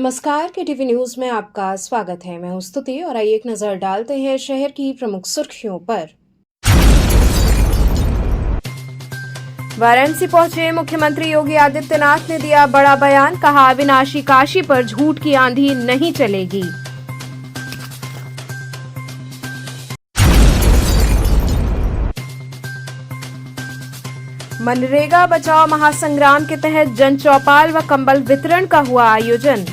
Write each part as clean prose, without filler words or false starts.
नमस्कार के TV news में आपका स्वागत है। मैं हूं स्तुति और आइए एक नजर डालते हैं शहर की प्रमुख सुर्खियों पर। वाराणसी पहुंचे मुख्यमंत्री योगी आदित्यनाथ ने दिया बड़ा बयान, कहा अविनाशी काशी पर झूठ की आंधी नहीं चलेगी। मनरेगा बचाओ महासंग्राम के तहत जन चौपाल व कंबल वितरण का हुआ आयोजन।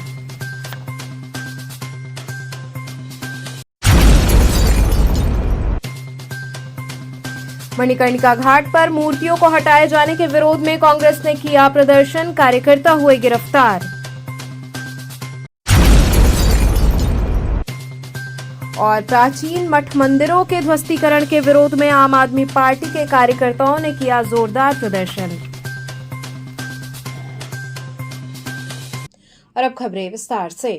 मणिकर्णिका घाट पर मूर्तियों को हटाए जाने के विरोध में कांग्रेस ने किया प्रदर्शन, कार्यकर्ता हुए गिरफ्तार। और प्राचीन मठ मंदिरों के ध्वस्तीकरण के विरोध में आम आदमी पार्टी के कार्यकर्ताओं ने किया जोरदार प्रदर्शन। और अब खबरें विस्तार से।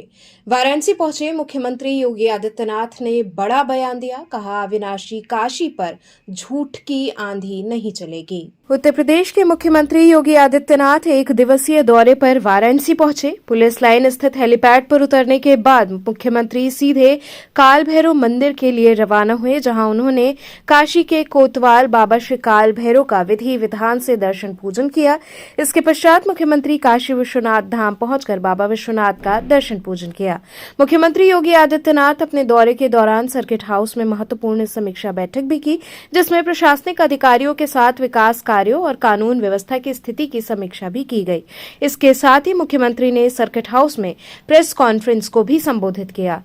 वाराणसी पहुंचे मुख्यमंत्री योगी आदित्यनाथ ने बड़ा बयान दिया, कहा अविनाशी काशी पर झूठ की आंधी नहीं चलेगी। उत्तर प्रदेश के मुख्यमंत्री योगी आदित्यनाथ एक दिवसीय दौरे पर वाराणसी पहुंचे। पुलिस लाइन स्थित हेलीपैड पर उतरने के बाद मुख्यमंत्री सीधे काल भैरव मंदिर के लिए रवाना हुए, जहां उन्होंने काशी के कोतवाल बाबा श्री काल भैरव का विधि विधान से दर्शन पूजन किया। इसके पश्चात मुख्यमंत्री काशी विश्वनाथ धाम पहुंचकर बाबा विश्वनाथ का दर्शन पूजन किया। मुख्यमंत्री योगी आदित्यनाथ अपने दौरे के दौरान सर्किट हाउस में महत्वपूर्ण समीक्षा बैठक भी की, जिसमें प्रशासनिक अधिकारियों के साथ विकास कार्यों और कानून व्यवस्था की स्थिति की समीक्षा भी की गई। इसके साथ ही मुख्यमंत्री ने सर्किट हाउस में प्रेस कॉन्फ्रेंस को भी संबोधित किया।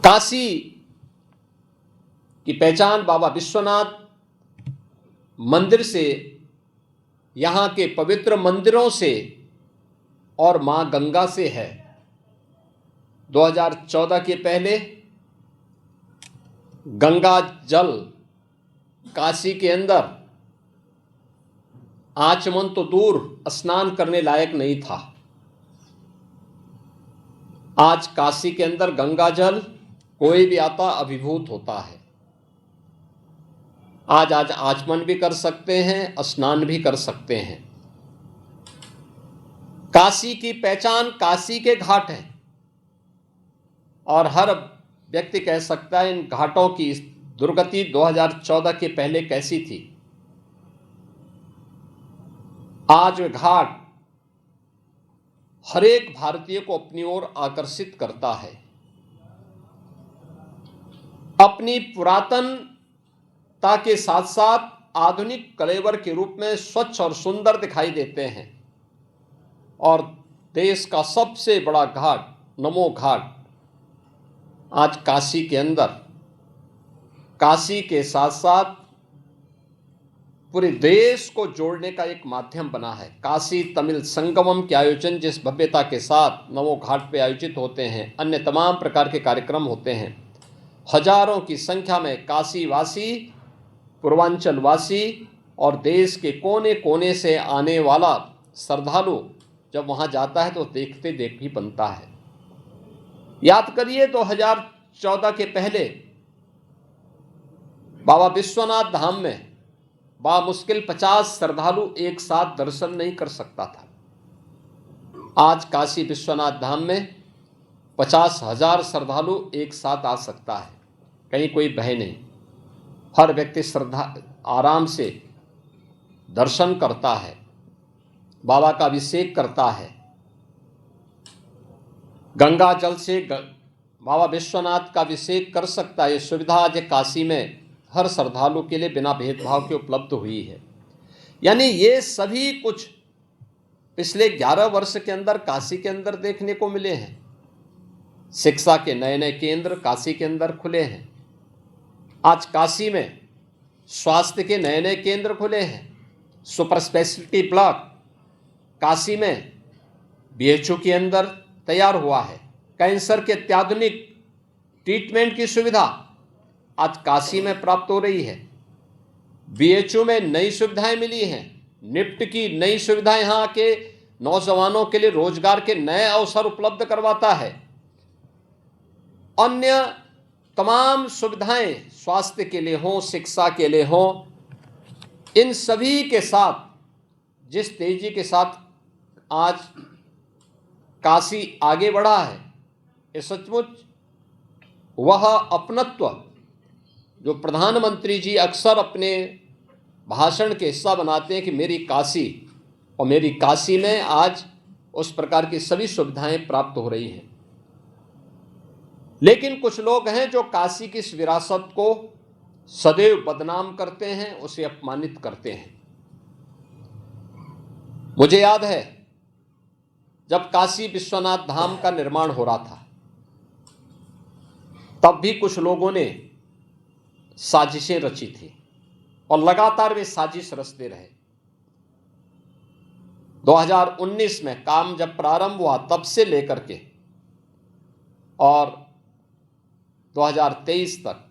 काशी की पहचान बाबा विश्वनाथ मंदिर से, यहाँ के पवित्र मंदिरों से और मां गंगा से है। 2014 के पहले गंगा जल काशी के अंदर आचमन तो दूर, स्नान करने लायक नहीं था। आज काशी के अंदर गंगा जल कोई भी आता अभिभूत होता है। आज आचमन भी कर सकते हैं, स्नान भी कर सकते हैं। काशी की पहचान काशी के घाट हैं और हर व्यक्ति कह सकता है इन घाटों की दुर्गति 2014 के पहले कैसी थी। आज वे घाट हर एक भारतीय को अपनी ओर आकर्षित करता है। अपनी पुरातनता के साथ साथ आधुनिक कलेवर के रूप में स्वच्छ और सुंदर दिखाई देते हैं। और देश का सबसे बड़ा घाट नमो घाट आज काशी के अंदर, काशी के साथ साथ पूरे देश को जोड़ने का एक माध्यम बना है। काशी तमिल संगमम के आयोजन जिस भव्यता के साथ नमो घाट पे आयोजित होते हैं, अन्य तमाम प्रकार के कार्यक्रम होते हैं, हजारों की संख्या में काशी वासी, पूर्वांचल वासी और देश के कोने कोने से आने वाला श्रद्धालु जब वहाँ जाता है तो देखते देख भी बनता है। याद करिए 2014 के पहले बाबा विश्वनाथ धाम में मुश्किल 50 श्रद्धालु एक साथ दर्शन नहीं कर सकता था। आज काशी विश्वनाथ धाम में 50,000 श्रद्धालु एक साथ आ सकता है, कहीं कोई भय नहीं। हर व्यक्ति श्रद्धा आराम से दर्शन करता है, बाबा का अभिषेक करता है। गंगा जल से बाबा विश्वनाथ का अभिषेक कर सकता है। ये सुविधा आज काशी में हर श्रद्धालु के लिए बिना भेदभाव के उपलब्ध हुई है। यानी ये सभी कुछ पिछले 11 वर्ष के अंदर काशी के अंदर देखने को मिले हैं। शिक्षा के नए नए केंद्र काशी के अंदर खुले हैं। आज काशी में स्वास्थ्य के नए नए केंद्र खुले हैं। सुपर स्पेशलिटी ब्लॉक काशी में बीएचयू के अंदर तैयार हुआ है। कैंसर के अत्याधुनिक ट्रीटमेंट की सुविधा आज काशी में प्राप्त हो रही है। बीएचयू में नई सुविधाएं मिली हैं। निफ्ट की नई सुविधाएं यहाँ के नौजवानों के लिए रोजगार के नए अवसर उपलब्ध करवाता है। अन्य तमाम सुविधाएं स्वास्थ्य के लिए हों, शिक्षा के लिए हों, इन सभी के साथ जिस तेजी के साथ आज काशी आगे बढ़ा है, ये सचमुच वह अपनत्व जो प्रधानमंत्री जी अक्सर अपने भाषण के हिस्सा बनाते हैं कि मेरी काशी, और मेरी काशी में आज उस प्रकार की सभी सुविधाएं प्राप्त हो रही हैं। लेकिन कुछ लोग हैं जो काशी की इस विरासत को सदैव बदनाम करते हैं, उसे अपमानित करते हैं। मुझे याद है जब काशी विश्वनाथ धाम का निर्माण हो रहा था, तब भी कुछ लोगों ने साजिशें रची थी और लगातार वे साजिश रचते रहे। 2019 में काम जब प्रारंभ हुआ तब से लेकर के और 2023 तक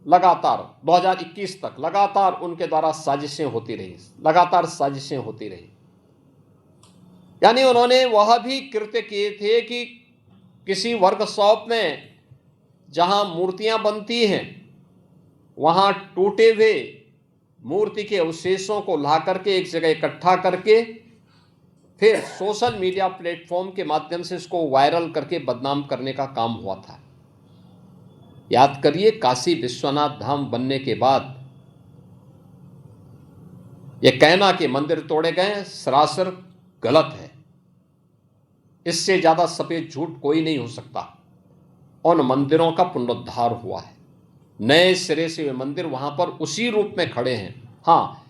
लगातार, 2021 तक लगातार उनके द्वारा साजिशें होती रही, लगातार साजिशें होती रही। यानी उन्होंने वह भी कृत्य किए थे कि किसी वर्कशॉप में जहां मूर्तियां बनती हैं वहां टूटे हुए मूर्ति के अवशेषों को ला करके एक जगह इकट्ठा करके फिर सोशल मीडिया प्लेटफॉर्म के माध्यम से इसको वायरल करके बदनाम करने का काम हुआ था। याद करिए, काशी विश्वनाथ धाम बनने के बाद यह कहना कि मंदिर तोड़े गए सरासर गलत है। इससे ज्यादा सफेद झूठ कोई नहीं हो सकता। उन मंदिरों का पुनरुद्धार हुआ है, नए सिरे से वे मंदिर वहां पर उसी रूप में खड़े हैं। हाँ,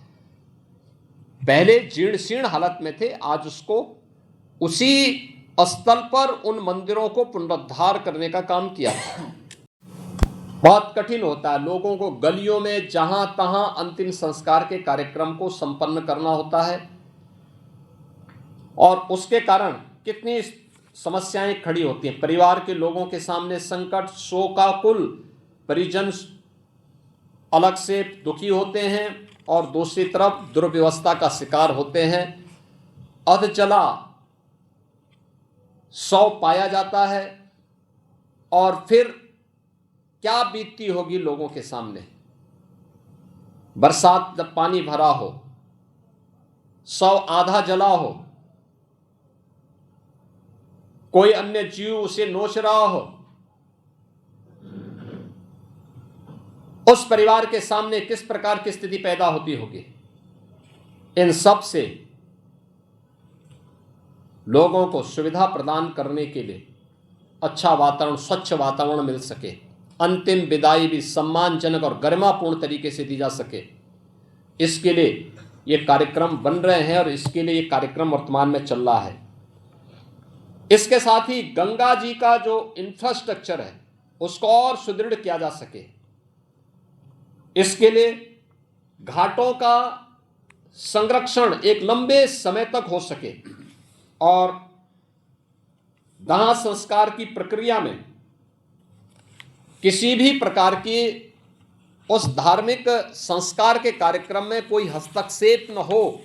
पहले जीर्ण शीर्ण हालत में थे, आज उसको उसी स्थल पर उन मंदिरों को पुनरुद्धार करने का काम किया था। बहुत कठिन होता है लोगों को गलियों में जहां तहां अंतिम संस्कार के कार्यक्रम को संपन्न करना होता है, और उसके कारण कितनी समस्याएं खड़ी होती हैं। परिवार के लोगों के सामने संकट, शोकाकुल, परिजन अलग से दुखी होते हैं और दूसरी तरफ दुर्व्यवस्था का शिकार होते हैं। अधजला शव पाया जाता है और फिर क्या बीतती होगी लोगों के सामने। बरसात जब पानी भरा हो, शव आधा जला हो, कोई अन्य जीव उसे नोच रहा हो, उस परिवार के सामने किस प्रकार की स्थिति पैदा होती होगी। इन सब से लोगों को सुविधा प्रदान करने के लिए अच्छा वातावरण, स्वच्छ वातावरण मिल सके, अंतिम विदाई भी सम्मानजनक और गरिमापूर्ण तरीके से दी जा सके, इसके लिए ये कार्यक्रम बन रहे हैं और इसके लिए ये कार्यक्रम वर्तमान में चल रहा है। इसके साथ ही गंगा जी का जो इंफ्रास्ट्रक्चर है उसको और सुदृढ़ किया जा सके, इसके लिए घाटों का संरक्षण एक लंबे समय तक हो सके और दाह संस्कार की प्रक्रिया में किसी भी प्रकार की उस धार्मिक संस्कार के कार्यक्रम में कोई हस्तक्षेप न हो,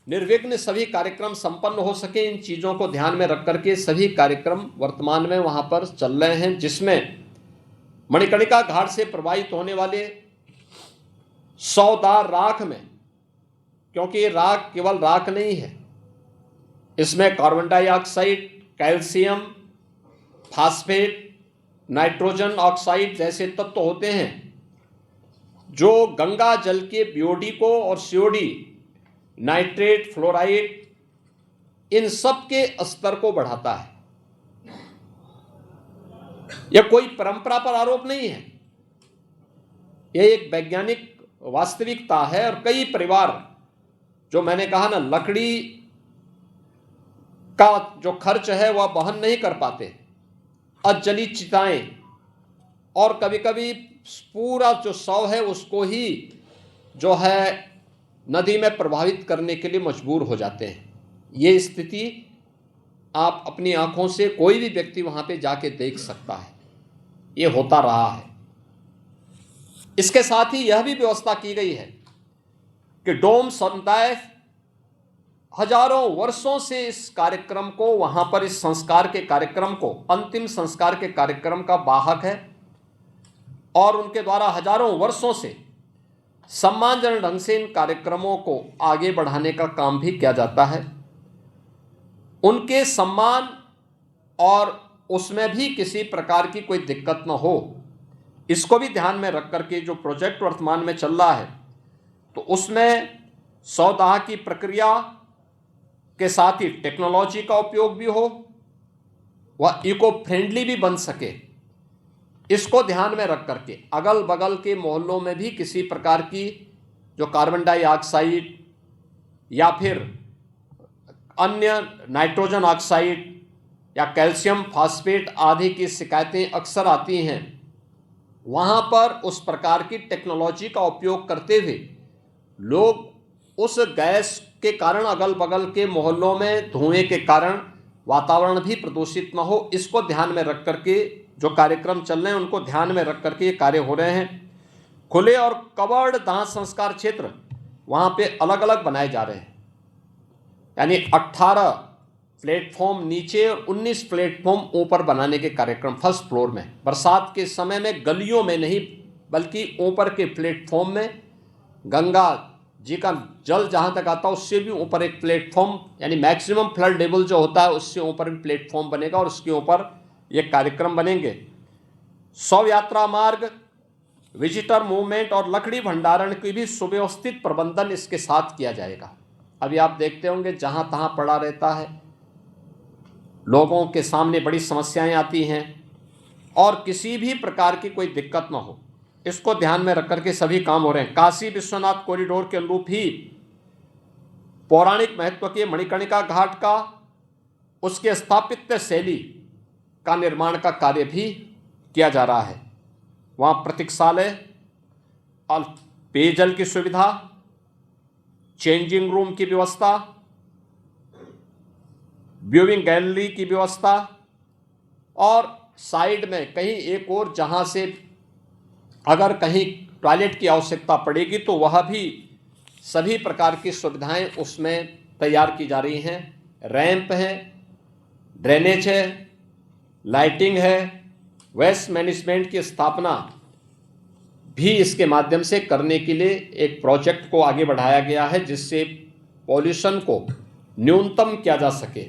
निर्विघ्न सभी कार्यक्रम संपन्न हो सके। इन चीज़ों को ध्यान में रख करके सभी कार्यक्रम वर्तमान में वहाँ पर चल रहे हैं, जिसमें मणिकर्णिका घाट से प्रवाहित होने वाले 100 दार राख में, क्योंकि ये राख केवल राख नहीं है, इसमें carbon dioxide, calcium, phosphate, nitrogen oxide जैसे तत्व होते हैं जो गंगा जल के बीओडी को और सीओडी, नाइट्रेट, फ्लोराइड, इन सब के स्तर को बढ़ाता है। यह कोई परंपरा पर आरोप नहीं है, यह एक वैज्ञानिक वास्तविकता है। और कई परिवार, जो मैंने कहा ना, लकड़ी का जो खर्च है वह वहन नहीं कर पाते, अजली चिताएं, और कभी कभी पूरा जो शव है उसको ही जो है नदी में प्रभावित करने के लिए मजबूर हो जाते हैं। ये स्थिति आप अपनी आंखों से, कोई भी व्यक्ति वहां पे जाके देख सकता है, ये होता रहा है। इसके साथ ही यह भी व्यवस्था की गई है कि डोम समुदाय हजारों वर्षों से इस कार्यक्रम को, वहां पर इस संस्कार के कार्यक्रम को, अंतिम संस्कार के कार्यक्रम का वाहक है और उनके द्वारा हजारों वर्षों से सम्मानजनक ढंग से इन कार्यक्रमों को आगे बढ़ाने का काम भी किया जाता है। उनके सम्मान और उसमें भी किसी प्रकार की कोई दिक्कत न हो, इसको भी ध्यान में रख करके जो प्रोजेक्ट वर्तमान में चल रहा है, तो उसमें सौदा की प्रक्रिया के साथ ही टेक्नोलॉजी का उपयोग भी हो, वह इको फ्रेंडली भी बन सके, इसको ध्यान में रख करके अगल बगल के मोहल्लों में भी किसी प्रकार की जो कार्बन डाइऑक्साइड या फिर अन्य नाइट्रोजन ऑक्साइड या कैल्शियम फास्फेट आदि की शिकायतें अक्सर आती हैं, वहाँ पर उस प्रकार की टेक्नोलॉजी का उपयोग करते हुए लोग उस गैस के कारण अगल बगल के मोहल्लों में धुएं के कारण वातावरण भी प्रदूषित न हो, इसको ध्यान में रख करके जो कार्यक्रम चल रहे हैं उनको ध्यान में रख करके ये कार्य हो रहे हैं। खुले और कवर्ड दाह संस्कार क्षेत्र वहाँ पे अलग अलग बनाए जा रहे हैं, यानी 18 प्लेटफॉर्म नीचे और 19 प्लेटफॉर्म ऊपर बनाने के कार्यक्रम फर्स्ट फ्लोर में। बरसात के समय में गलियों में नहीं बल्कि ऊपर के प्लेटफॉर्म में गंगा जी का जल जहाँ तक आता है उससे भी ऊपर एक प्लेटफॉर्म, यानी मैक्सिमम फ्लड लेवल जो होता है उससे ऊपर भी प्लेटफॉर्म बनेगा और उसके ऊपर ये कार्यक्रम बनेंगे। शव यात्रा मार्ग, विजिटर मूवमेंट और लकड़ी भंडारण की भी सुव्यवस्थित प्रबंधन इसके साथ किया जाएगा। अभी आप देखते होंगे जहाँ तहाँ पड़ा रहता है, लोगों के सामने बड़ी समस्याएं आती हैं और किसी भी प्रकार की कोई दिक्कत ना हो, इसको ध्यान में रख करके सभी काम हो रहे हैं। काशी विश्वनाथ कॉरिडोर के अनुरूप ही पौराणिक महत्व के मणिकर्णिका घाट का उसके स्थापत्य शैली का निर्माण का कार्य भी किया जा रहा है। वहाँ प्रतीक्षालय और पेयजल की सुविधा, चेंजिंग रूम की व्यवस्था, व्यूइंग गैलरी की व्यवस्था और साइड में कहीं एक और जहाँ से अगर कहीं टॉयलेट की आवश्यकता पड़ेगी तो वह भी सभी प्रकार की सुविधाएं उसमें तैयार की जा रही हैं। रैंप है, ड्रेनेज है, लाइटिंग है, वेस्ट मैनेजमेंट की स्थापना भी इसके माध्यम से करने के लिए एक प्रोजेक्ट को आगे बढ़ाया गया है जिससे पॉल्यूशन को न्यूनतम किया जा सके।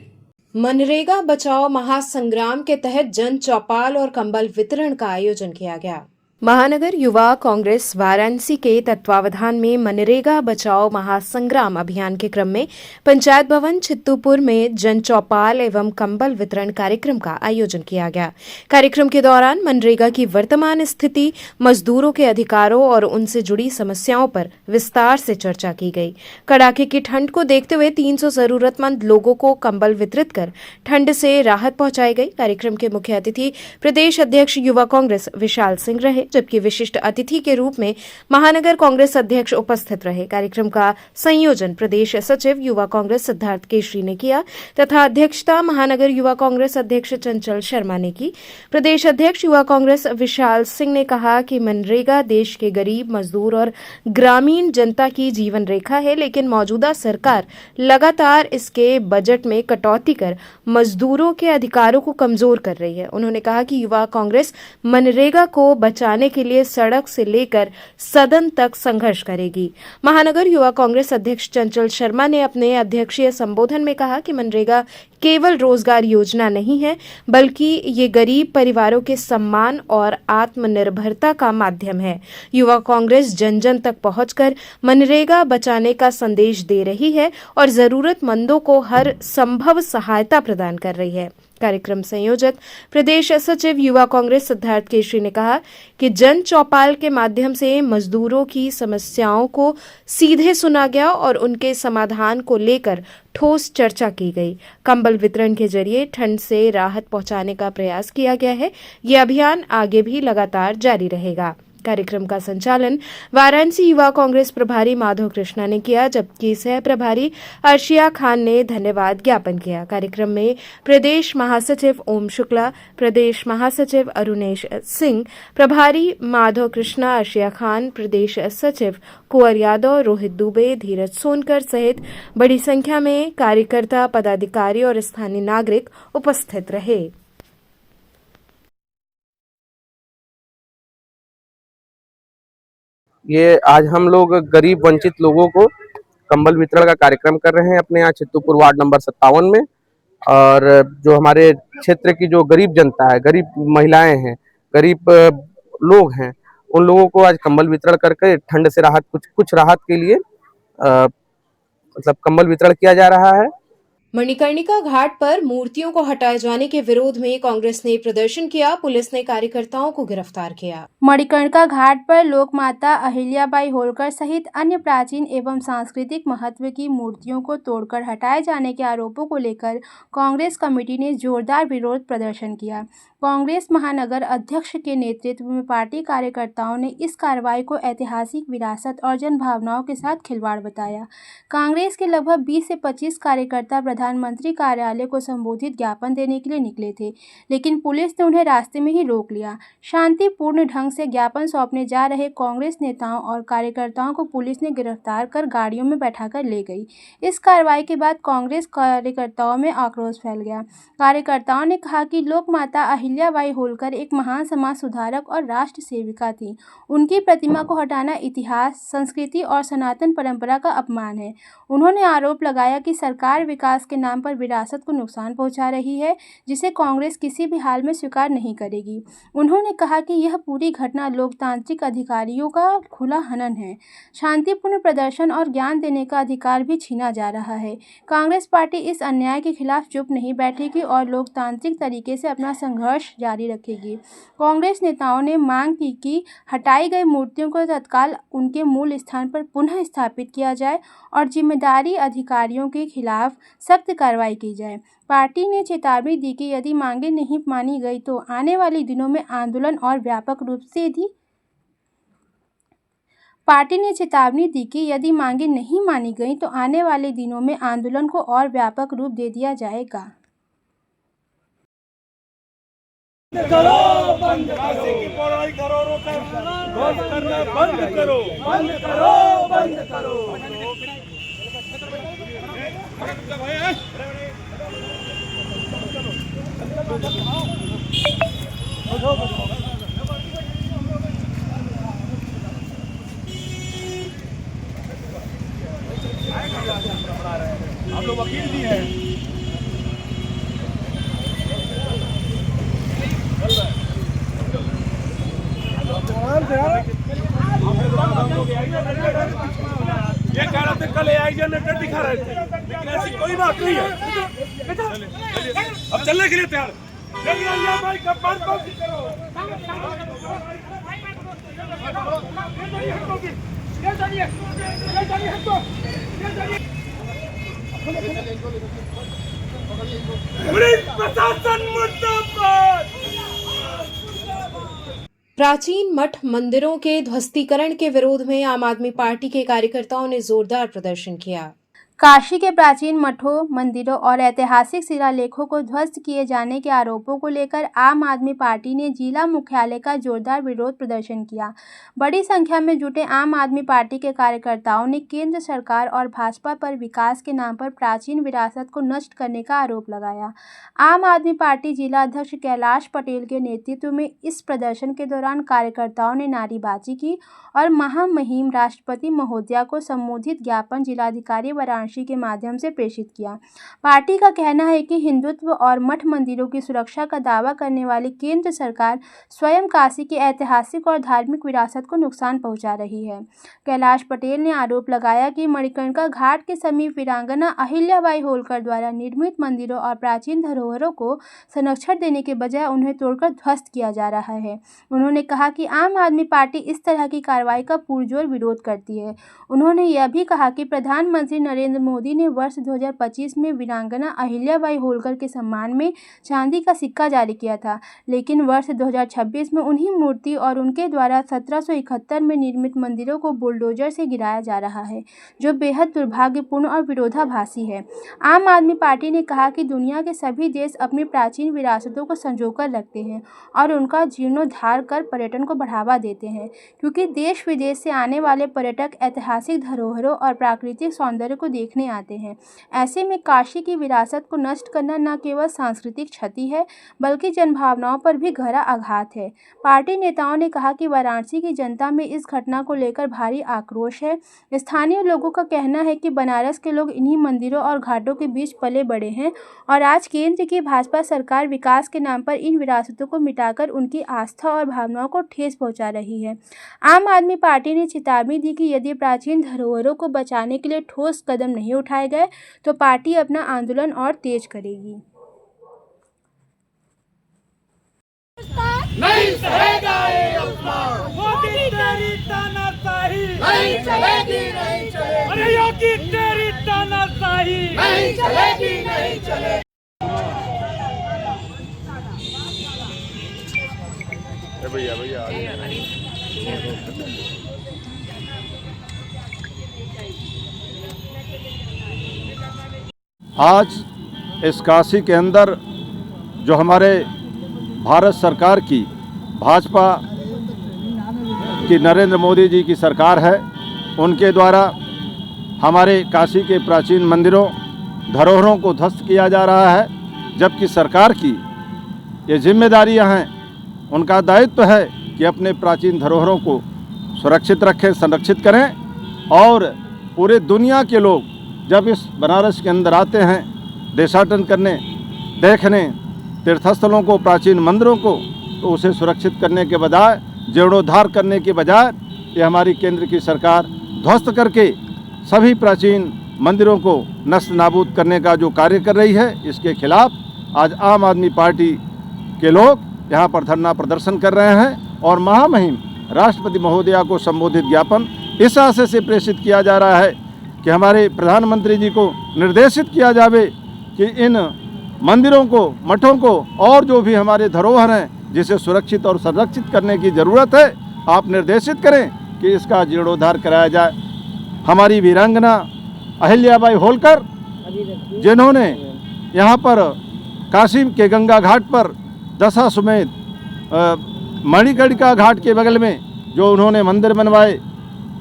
मनरेगा बचाओ महासंग्राम के तहत जन चौपाल और कंबल वितरण का आयोजन किया गया। महानगर युवा कांग्रेस वाराणसी के तत्वावधान में मनरेगा बचाओ महासंग्राम अभियान के क्रम में पंचायत भवन चित्तूपुर में जन चौपाल एवं कंबल वितरण कार्यक्रम का आयोजन किया गया। कार्यक्रम के दौरान मनरेगा की वर्तमान स्थिति, मजदूरों के अधिकारों और उनसे जुड़ी समस्याओं पर विस्तार से चर्चा की गई। कड़ाके की ठंड को देखते हुए 300 जरूरतमंद लोगों को कंबल वितरित कर ठंड से राहत पहुंचाई गई। कार्यक्रम के मुख्य अतिथि प्रदेश अध्यक्ष युवा कांग्रेस विशाल सिंह रहे, जबकि विशिष्ट अतिथि के रूप में महानगर कांग्रेस अध्यक्ष उपस्थित रहे। कार्यक्रम का संयोजन प्रदेश सचिव युवा कांग्रेस सिद्धार्थ केशरी ने किया तथा अध्यक्षता महानगर युवा कांग्रेस अध्यक्ष चंचल शर्मा ने की। प्रदेश अध्यक्ष युवा कांग्रेस विशाल सिंह ने कहा कि मनरेगा देश के गरीब, मजदूर और ग्रामीण जनता की जीवन रेखा है, लेकिन मौजूदा सरकार लगातार इसके बजट में कटौती कर मजदूरों के अधिकारों को कमजोर कर रही है। उन्होंने कहा कि युवा कांग्रेस मनरेगा को बचाने के लिए सड़क से लेकर सदन तक संघर्ष करेगी। महानगर युवा कांग्रेस अध्यक्ष चंचल शर्मा ने अपने अध्यक्षीय संबोधन में कहा कि मनरेगा केवल रोजगार योजना नहीं है, बल्कि ये गरीब परिवारों के सम्मान और आत्मनिर्भरता का माध्यम है। युवा कांग्रेस जन जन तक पहुंचकर मनरेगा बचाने का संदेश दे रही है और जरूरतमंदों को हर संभव सहायता प्रदान कर रही है। कार्यक्रम संयोजक प्रदेश सचिव युवा कांग्रेस सिद्धार्थ केशरी ने कहा कि जन चौपाल के माध्यम से मजदूरों की समस्याओं को सीधे सुना गया और उनके समाधान को लेकर ठोस चर्चा की गई। कंबल वितरण के जरिए ठंड से राहत पहुंचाने का प्रयास किया गया है। ये अभियान आगे भी लगातार जारी रहेगा। कार्यक्रम का संचालन वाराणसी युवा कांग्रेस प्रभारी माधव कृष्णा ने किया, जबकि सह प्रभारी अर्शिया खान ने धन्यवाद ज्ञापन किया। कार्यक्रम में प्रदेश महासचिव ओम शुक्ला, प्रदेश महासचिव अरुणेश सिंह, प्रभारी माधव कृष्णा, अर्शिया खान, प्रदेश सचिव कुंवर यादव, रोहित दुबे, धीरज सोनकर सहित बड़ी संख्या में कार्यकर्ता, पदाधिकारी और स्थानीय नागरिक उपस्थित रहे। ये आज हम लोग गरीब वंचित लोगों को कंबल वितरण का कार्यक्रम कर रहे हैं अपने यहाँ चित्तूपुर वार्ड नंबर 57 में। और जो हमारे क्षेत्र की जो गरीब जनता है, गरीब महिलाएं हैं, गरीब लोग हैं, उन लोगों को आज कंबल वितरण करके ठंड से राहत कुछ कुछ राहत के लिए मतलब कंबल वितरण किया जा रहा है। मणिकर्णिका घाट पर मूर्तियों को हटाए जाने के विरोध में कांग्रेस ने प्रदर्शन किया। पुलिस ने कार्यकर्ताओं को गिरफ्तार किया। मणिकर्णिका घाट पर लोक माता अहिल्याबाई होलकर सहित अन्य प्राचीन एवं सांस्कृतिक महत्व की मूर्तियों को तोड़कर हटाए जाने के आरोपों को लेकर कांग्रेस कमेटी ने जोरदार विरोध प्रदर्शन किया। कांग्रेस महानगर अध्यक्ष के नेतृत्व में पार्टी कार्यकर्ताओं ने इस कार्रवाई को ऐतिहासिक विरासत और जनभावनाओं के साथ खिलवाड़ बताया। कांग्रेस के लगभग 20 से 25 कार्यकर्ता प्रधानमंत्री कार्यालय को संबोधित ज्ञापन देने के लिए निकले थे, लेकिन पुलिस ने उन्हें रास्ते में ही रोक लिया। शांतिपूर्ण ढंग से ज्ञापन सौंपने जा रहे कांग्रेस नेताओं और कार्यकर्ताओं को पुलिस ने गिरफ्तार कर गाड़ियों में बैठाकर ले गई। इस कार्रवाई के बाद कांग्रेस कार्यकर्ताओं में आक्रोश फैल गया। कार्यकर्ताओं ने कहा कि लोक माता अहिल्याबाई होलकर एक महान समाज सुधारक और राष्ट्र सेविका थी। उनकी प्रतिमा को हटाना इतिहास, संस्कृति और सनातन परंपरा का अपमान है। उन्होंने आरोप लगाया कि सरकार विकास के नाम पर विरासत को नुकसान पहुंचा रही है, जिसे कांग्रेस किसी भी हाल में स्वीकार नहीं करेगी। उन्होंने कहा कि यह पूरी घटना लोकतांत्रिक अधिकारियों का खुला हनन है। शांतिपूर्ण प्रदर्शन और ज्ञान देने का अधिकार भी छीना जा रहा है। कांग्रेस पार्टी इस अन्याय के खिलाफ चुप नहीं बैठेगी और लोकतांत्रिक तरीके से अपना संघर्ष जारी रखेगी। कांग्रेस नेताओं ने मांग की कि हटाई गई मूर्तियों को तत्काल उनके मूल स्थान पर पुनः स्थापित किया जाए और जिम्मेदारी अधिकारियों के खिलाफ सख्त कार्रवाई की जाए। पार्टी ने चेतावनी दी कि यदि मांगें नहीं मानी गई तो आने वाले दिनों में आंदोलन और व्यापक रूप से पार्टी ने चेतावनी दी कि यदि मांगें नहीं मानी गई तो आने वाले दिनों में आंदोलन को और व्यापक रूप दे दिया जाएगा। करो बंद करो की पौराणिक धरोहरों का ध्वंस करना बंद करो, बंद करो, बंद करो। आप लोग वकील भी हैं। ये कह रहे थे कल एआई जनरेटर दिखा रहे थे, लेकिन ऐसी कोई बात नहीं है। अब चलने के लिए तैयार। भाई का करो। पुलिस प्रशासन मुर्दाबाद। प्राचीन मठ मंदिरों के ध्वस्तीकरण के विरोध में आम आदमी पार्टी के कार्यकर्ताओं ने जोरदार प्रदर्शन किया। काशी के प्राचीन मठों, मंदिरों और ऐतिहासिक शिलालेखों को ध्वस्त किए जाने के आरोपों को लेकर आम आदमी पार्टी ने जिला मुख्यालय का जोरदार विरोध प्रदर्शन किया। बड़ी संख्या में जुटे आम आदमी पार्टी के कार्यकर्ताओं ने केंद्र सरकार और भाजपा पर विकास के नाम पर प्राचीन विरासत को नष्ट करने का आरोप लगाया। आम आदमी पार्टी जिला अध्यक्ष कैलाश पटेल के नेतृत्व में इस प्रदर्शन के दौरान कार्यकर्ताओं ने नारेबाजी की और महामहिम राष्ट्रपति महोदया को संबोधित ज्ञापन जिलाधिकारी वाराणसी के माध्यम से प्रेषित किया। पार्टी का कहना है कि हिंदुत्व और मठ मंदिरों की सुरक्षा का दावा करने वाली केंद्र सरकार स्वयं काशी की ऐतिहासिक और धार्मिक विरासत को नुकसान पहुंचा रही है। कैलाश पटेल ने आरोप लगाया कि मणिकर्णिका घाट के समीप वीरांगना अहिल्याबाई होलकर द्वारा निर्मित मंदिरों और प्राचीन धरोहरों को संरक्षण देने के बजाय उन्हें तोड़कर ध्वस्त किया जा रहा है। उन्होंने कहा कि आम आदमी पार्टी इस तरह की कार्रवाई का पुरजोर विरोध करती है। उन्होंने यह भी कहा कि प्रधानमंत्री नरेंद्र मोदी ने वर्ष 2025 में वीरांगना अहिल्याबाई होलकर के सम्मान में चांदी का सिक्का जारी किया था, लेकिन वर्ष 2026 में उन्हीं मूर्ति और उनके द्वारा 1771 में निर्मित मंदिरों को बुलडोजर से गिराया जा रहा है, जो बेहद दुर्भाग्यपूर्ण और विरोधाभासी है। आम आदमी पार्टी ने कहा कि दुनिया के सभी देश अपनी प्राचीन विरासतों को संजोकर रखते हैं और उनका जीर्णोद्धार कर पर्यटन को बढ़ावा देते हैं, क्योंकि देश विदेश से आने वाले पर्यटक ऐतिहासिक धरोहरों और प्राकृतिक सौंदर्य को देखने आते हैं। ऐसे में काशी की विरासत को नष्ट करना न केवल सांस्कृतिक क्षति है बल्कि जनभावनाओं पर भी गहरा आघात है। पार्टी नेताओं ने कहा कि वाराणसी की जनता में इस घटना को लेकर भारी आक्रोश है। स्थानीय लोगों का कहना है कि बनारस के लोग इन्हीं मंदिरों और घाटों के बीच पले बड़े हैं और आज केंद्र की भाजपा सरकार विकास के नाम पर इन विरासतों को मिटाकर उनकी आस्था और भावनाओं को ठेस पहुंचा रही है। आम आदमी पार्टी ने चेतावनी दी कि यदि प्राचीन धरोहरों को बचाने के लिए ठोस कदम नहीं उठाए गए तो पार्टी अपना आंदोलन और तेज करेगी। नहीं सहेगा ये अपमान, मोदी तेरी तानाशाही नहीं चलेगी, नहीं चलेगी। अरे योगी तेरी तानाशाही नहीं चलेगी, नहीं चलेगी। भैया भैया आज इस काशी के अंदर जो हमारे भारत सरकार की भाजपा की नरेंद्र मोदी जी की सरकार है, उनके द्वारा हमारे काशी के प्राचीन मंदिरों धरोहरों को ध्वस्त किया जा रहा है, जबकि सरकार की ये जिम्मेदारियां हैं, उनका दायित्व है कि अपने प्राचीन धरोहरों को सुरक्षित रखें, संरक्षित करें। और पूरे दुनिया के लोग जब इस बनारस के अंदर आते हैं देशाटन करने, देखने तीर्थस्थलों को, प्राचीन मंदिरों को, तो उसे सुरक्षित करने के बजाय, जीर्णोद्धार करने के बजाय ये हमारी केंद्र की सरकार ध्वस्त करके सभी प्राचीन मंदिरों को नष्ट नाबूद करने का जो कार्य कर रही है, इसके खिलाफ आज आम आदमी पार्टी के लोग यहाँ पर धरना प्रदर्शन कर रहे हैं। और महामहिम राष्ट्रपति महोदया को संबोधित ज्ञापन इस आशय से प्रेषित किया जा रहा है कि हमारे प्रधानमंत्री जी को निर्देशित किया जावे कि इन मंदिरों को, मठों को और जो भी हमारे धरोहर हैं जिसे सुरक्षित और संरक्षित करने की ज़रूरत है, आप निर्देशित करें कि इसका जीर्णोद्धार कराया जाए। हमारी वीरांगना अहिल्याबाई होलकर, जिन्होंने यहाँ पर काशी के गंगा घाट पर दशाश्वमेध मणिकर्णिका घाट के बगल में जो उन्होंने मंदिर बनवाए,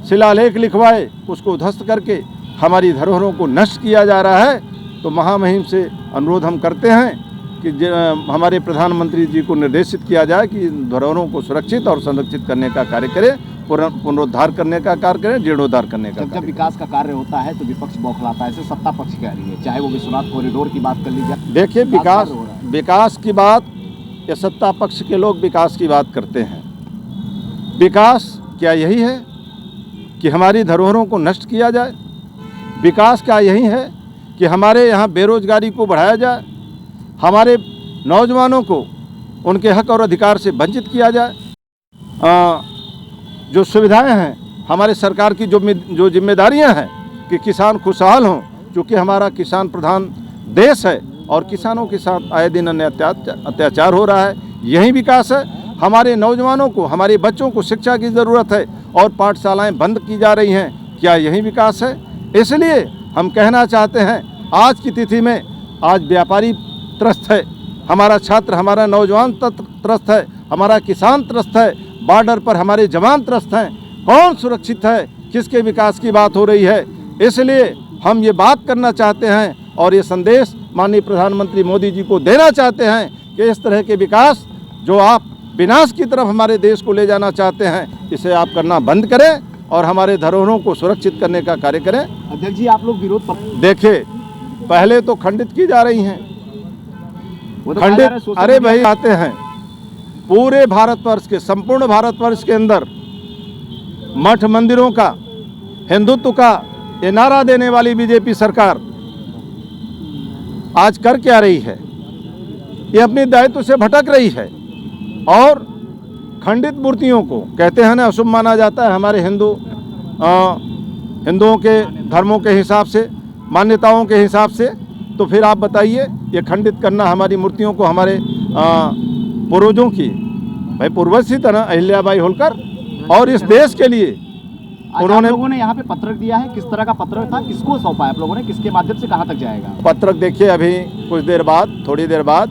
शिलालेख लिखवाए, उसको ध्वस्त करके हमारी धरोहरों को नष्ट किया जा रहा है। तो महामहिम से अनुरोध हम करते हैं कि हमारे प्रधानमंत्री जी को निर्देशित किया जाए कि धरोहरों को सुरक्षित और संरक्षित करने का कार्य करें, पुनरुद्धार करने का कार्य करें, जीर्णोद्धार करने का। जब विकास का कार्य होता है तो विपक्ष बौखलाता है, ऐसे सत्ता पक्ष कह रही है, चाहे वो विश्वनाथ कॉरिडोर की बात कर लीजिए। देखिए, विकास की बात ये सत्ता पक्ष के लोग विकास की बात करते हैं। विकास क्या यही है कि हमारी धरोहरों को नष्ट किया जाए? विकास क्या यही है कि हमारे यहाँ बेरोजगारी को बढ़ाया जाए, हमारे नौजवानों को उनके हक और अधिकार से वंचित किया जाए? जो सुविधाएं हैं, हमारे सरकार की जो जिम्मेदारियां हैं कि किसान खुशहाल हों, क्योंकि हमारा किसान प्रधान देश है और किसानों के साथ आए दिन अन्य अत्याचार हो रहा है, यही विकास है। हमारे नौजवानों को, हमारे बच्चों को शिक्षा की ज़रूरत है और पाठशालाएं बंद की जा रही हैं, क्या यही विकास है? इसलिए हम कहना चाहते हैं, आज की तिथि में आज व्यापारी त्रस्त है, हमारा छात्र, हमारा नौजवान त्रस्त है, हमारा किसान त्रस्त है, बॉर्डर पर हमारे जवान त्रस्त हैं। कौन सुरक्षित है? किसके विकास की बात हो रही है? इसलिए हम ये बात करना चाहते हैं और ये संदेश माननीय प्रधानमंत्री मोदी जी को देना चाहते हैं कि इस तरह के विकास जो आप विनाश की तरफ हमारे देश को ले जाना चाहते हैं, इसे आप करना बंद करें और हमारे धरोहरों को सुरक्षित करने का कार्य करें। अध्यक्ष जी, आप लोग विरोध पर देखिए, पहले तो खंडित की जा रही हैं, खंडित, अरे भाई आते हैं पूरे भारतवर्ष के, संपूर्ण भारतवर्ष के अंदर मठ मंदिरों का, हिंदुत्व का ये नारा देने वाली बीजेपी सरकार आज कर क्या रही है? ये अपने दायित्व से भटक रही है और खंडित मूर्तियों को, कहते हैं ना, अशुभ माना जाता है हमारे हिंदुओं के धर्मों के हिसाब से, मान्यताओं के हिसाब से। तो फिर आप बताइए, ये खंडित करना हमारी मूर्तियों को, हमारे पूर्वजों की, भाई पूर्वज थी ना अहिल्याबाई होलकर, और इस देश के लिए उन्होंने, लोगों ने यहाँ पे पत्रक दिया है। किस तरह का पत्रक था, किसको सौंपा है आप लोगों ने, किसके माध्यम से कहाँ तक जाएगा पत्रक? देखिए, अभी कुछ देर बाद, थोड़ी देर बाद,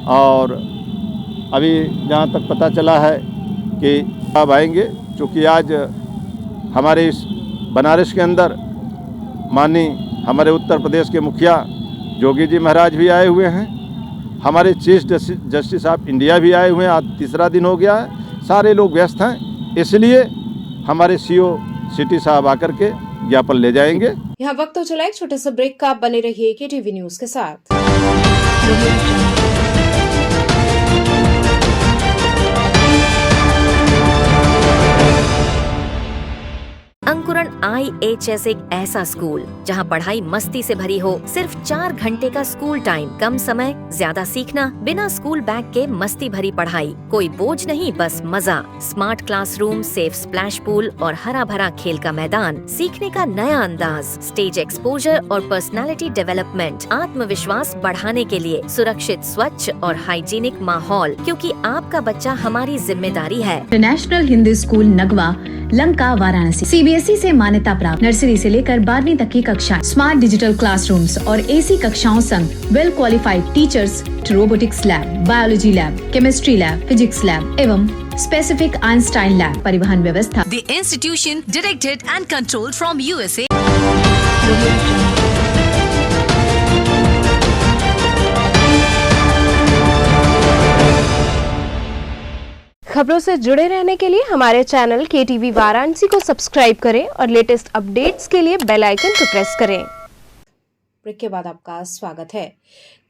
और अभी जहाँ तक पता चला है कि अब आएंगे, क्योंकि आज हमारे इस बनारस के अंदर माननीय हमारे उत्तर प्रदेश के मुखिया जोगी जी महाराज भी आए हुए हैं, हमारे चीफ जस्टिस ऑफ इंडिया भी आए हुए हैं, आज तीसरा दिन हो गया है। सारे लोग व्यस्त हैं, इसलिए हमारे सीओ सिटी साहब आकर के ज्ञापन ले जाएंगे। यहाँ वक्त तो चला एक छोटे से ब्रेक का, बने रहिए KTV न्यूज के साथ। अंकुरण IHS एक ऐसा स्कूल जहां पढ़ाई मस्ती से भरी हो। सिर्फ 4 घंटे का स्कूल टाइम, कम समय, ज्यादा सीखना, बिना स्कूल बैग के मस्ती भरी पढ़ाई, कोई बोझ नहीं, बस मजा। Smart classroom, safe splash pool और हरा भरा खेल का मैदान, सीखने का नया अंदाज, स्टेज एक्सपोजर और पर्सनालिटी डेवलपमेंट, आत्मविश्वास बढ़ाने के लिए सुरक्षित, स्वच्छ और हाइजीनिक माहौल, क्योंकि आपका बच्चा हमारी जिम्मेदारी है। International Hindi school Nagwa, Lanka, Varanasi. CBSE से मान्यता प्राप्त, नर्सरी से लेकर 12वीं तक की कक्षाएं, स्मार्ट डिजिटल क्लासरूम्स और AC कक्षाओं संग well qualified teachers, robotics lab, biology lab, chemistry lab, physics lab एवं स्पेसिफिक आइंस्टाइन लैब, परिवहन व्यवस्था। The institution directed and controlled from USA. खबरों से जुड़े रहने के लिए हमारे चैनल KTV वाराणसी को सब्सक्राइब करें और लेटेस्ट अपडेट्स के लिए बेल आइकन को प्रेस करें। ब्रेक के बाद आपका स्वागत है।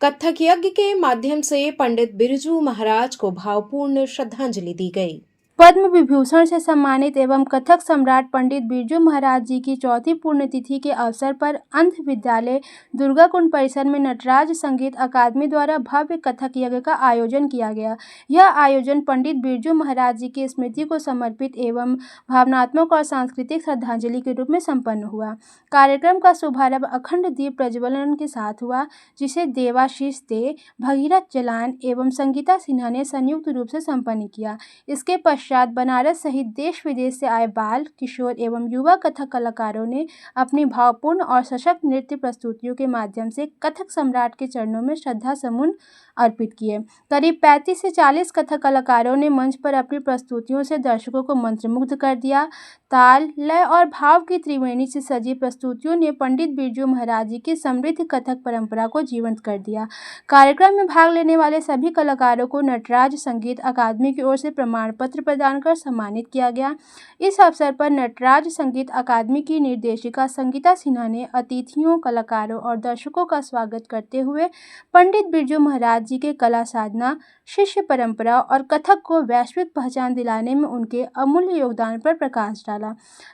कथक यज्ञ के माध्यम से पंडित बिरजू महाराज को भावपूर्ण श्रद्धांजलि दी गई। पद्म विभूषण से सम्मानित एवं कथक सम्राट पंडित बिरजू महाराज जी की 4वीं पुण्यतिथि के अवसर पर अंध विद्यालय दुर्गाकुंड परिसर में नटराज संगीत अकादमी द्वारा भव्य कथक यज्ञ का आयोजन किया गया। यह आयोजन पंडित बिरजू महाराज जी की स्मृति को समर्पित एवं भावनात्मक और सांस्कृतिक श्रद्धांजलि के रूप में संपन्न हुआ। कार्यक्रम का शुभारंभ अखंड दीप प्रज्वलन के साथ हुआ, जिसे देवाशीष दे, भगीरथ जलान एवं संगीता सिन्हा ने संयुक्त रूप से संपन्न किया। इसके पश्चात बनारस सहित देश विदेश से आए बाल, किशोर एवं युवा कथक कलाकारों ने अपनी भावपूर्ण और सशक्त नृत्य प्रस्तुतियों के माध्यम से कथक सम्राट के चरणों में श्रद्धा सुमन अर्पित किए। करीब 35 से 40 कथक कलाकारों ने मंच पर अपनी प्रस्तुतियों से दर्शकों को मंत्रमुग्ध कर दिया। ताल, लय और भाव की त्रिवेणी से सजी प्रस्तुतियों ने पंडित बिरजू महाराज जी की समृद्ध कथक परंपरा को जीवंत कर दिया। कार्यक्रम में भाग लेने वाले सभी कलाकारों को नटराज संगीत अकादमी की ओर से प्रमाण पत्र प्रदान कर सम्मानित किया गया। इस अवसर पर नटराज संगीत अकादमी की निर्देशिका संगीता सिन्हा ने अतिथियों, कलाकारों और दर्शकों का स्वागत करते हुए पंडित बिरजू महाराज जी के कला साधना, शिष्य परंपरा और कथक को वैश्विक पहचान दिलाने में उनके अमूल्य योगदान पर प्रकाश डाला।